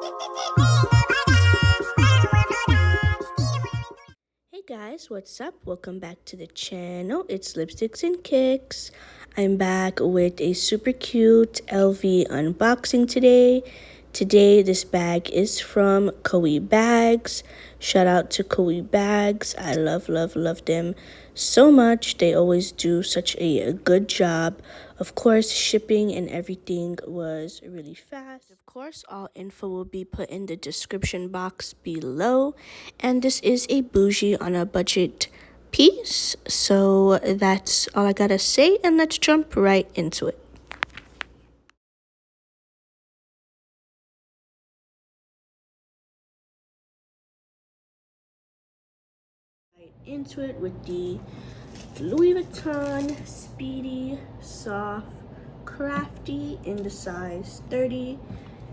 Hey guys, what's up? Welcome back to the channel. It's Lipsticks and Kicks. I'm back with a super cute LV unboxing today. Today, this bag is from Coeebags. Shout out to Coeebags. I love them so much. They always do such a good job. Of course, shipping and everything was really fast. Of course, all info will be put in the description box below. And this is a bougie on a budget piece. So that's all I gotta say, and let's jump right into it. Into it with the Louis Vuitton Speedy Soft Crafty in the size 30.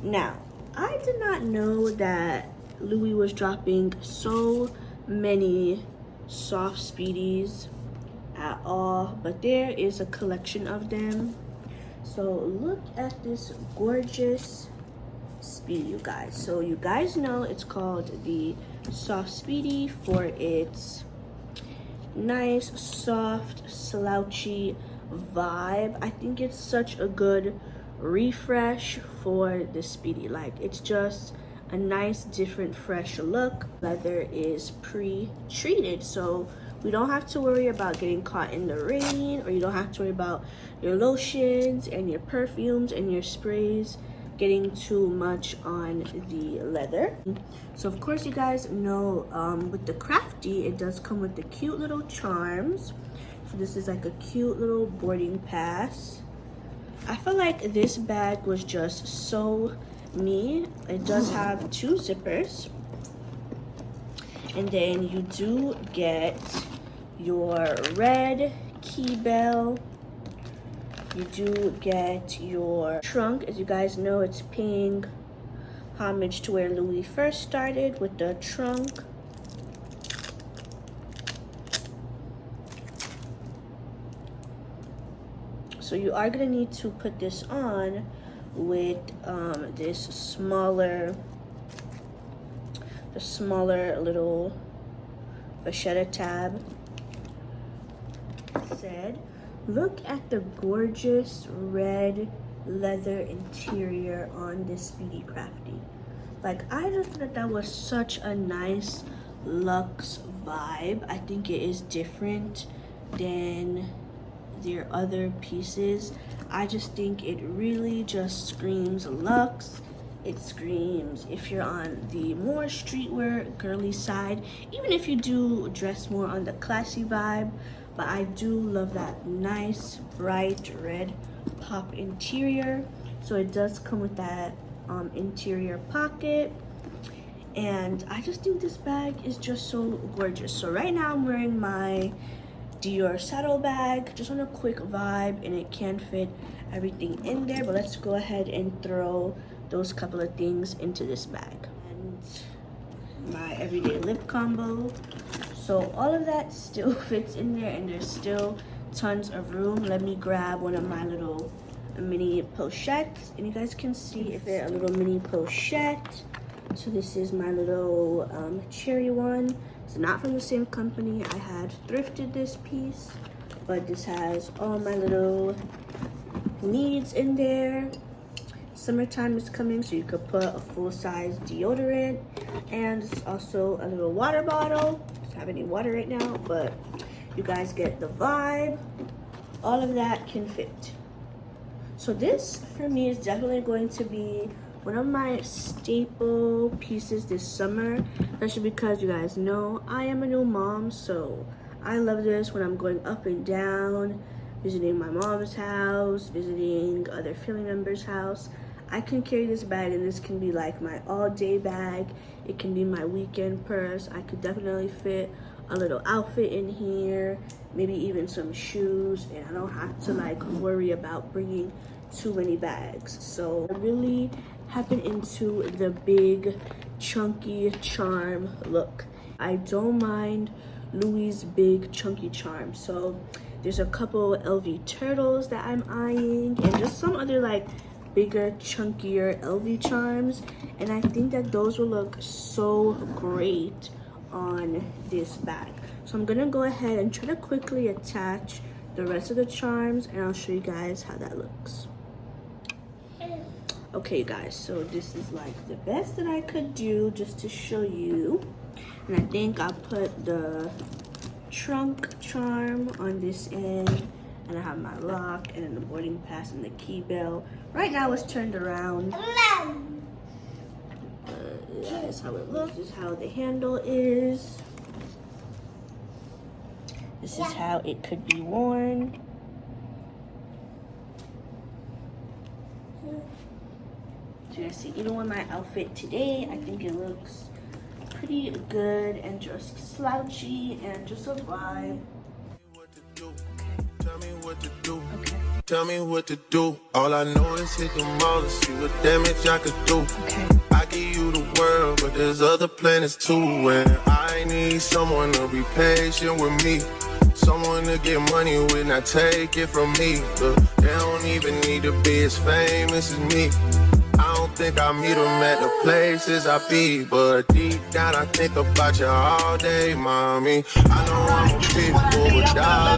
Now, I did not know that Louis was dropping so many soft Speedies at all, but there is a collection of them. So look at this gorgeous Speedy, you guys. So you guys know it's called the Soft Speedy for its nice, soft, slouchy vibe. I think it's such a good refresh for the Speedy. Like, it's just a nice, different, fresh look. Leather is pre-treated, so we don't have to worry about getting caught in the rain, or you don't have to worry about your lotions and your perfumes and your sprays getting too much on the leather. So of course, you guys know with the Crafty, it does come with the cute little charms. So this is like a cute little boarding pass. I feel like this bag was just so me. It does have 2 zippers, and then you do get your red key bell. You do get your trunk. As you guys know, it's paying homage to where Louis first started with the trunk. So you are gonna need to put this on with this smaller little vachetta tab. Look at the gorgeous red leather interior on this Speedy Crafty. Like, I just thought that was such a nice luxe vibe. I think it is different than their other pieces. I just think it really just screams luxe. It screams if you're on the more streetwear girly side, even if you do dress more on the classy vibe. But I do love that nice bright red pop interior. So it does come with that interior pocket, and I just think this bag is just so gorgeous. So right now I'm wearing my Dior saddle bag, just on a quick vibe, and it can fit everything in there. But let's go ahead and throw those couple of things into this bag. And my everyday lip combo. So all of that still fits in there, and there's still tons of room. Let me grab one of my little mini pochettes, and you guys can see if they're a little mini pochette. So this is my little cherry one. It's not from the same company. I had thrifted this piece, but this has all my little needs in there. Summertime is coming, so you could put a full-size deodorant, and it's also a little water bottle. I don't have any water right now, but you guys get the vibe. All of that can fit. So this, for me, is definitely going to be one of my staple pieces this summer, especially because you guys know I am a new mom, so I love this when I'm going up and down, visiting my mom's house, visiting other family members' house. I can carry this bag, and this can be like my all-day bag. It can be my weekend purse. I could definitely fit a little outfit in here, maybe even some shoes, and I don't have to like worry about bringing too many bags. So I really have been into the big chunky charm look. I don't mind Louis' big chunky charm. So there's a couple LV turtles that I'm eyeing, and just some other like bigger, chunkier LV charms, and I think that those will look so great on this bag. So I'm gonna go ahead and try to quickly attach the rest of the charms, and I'll show you guys how that looks. Okay guys, so this is like the best that I could do just to show you. And I think I'll put the trunk charm on this end, and I have my lock and then the boarding pass and the key bell. Right now it's turned around. That is how it looks. This is how the handle is. This is how it could be worn. So you guys see, even with my outfit today, I think it looks pretty good and just slouchy and just a vibe. Tell me what to do. Okay. Tell me what to do. All I know is hit the mall and see what damage I could do. Okay. I give you the world, but there's other planets too. And I need someone to be patient with me. Someone to get money with, not take it from me. They don't even need to be as famous as me. I don't think I meet them at the places I be, but deep down I think about you all day, mommy. I know I'm a people without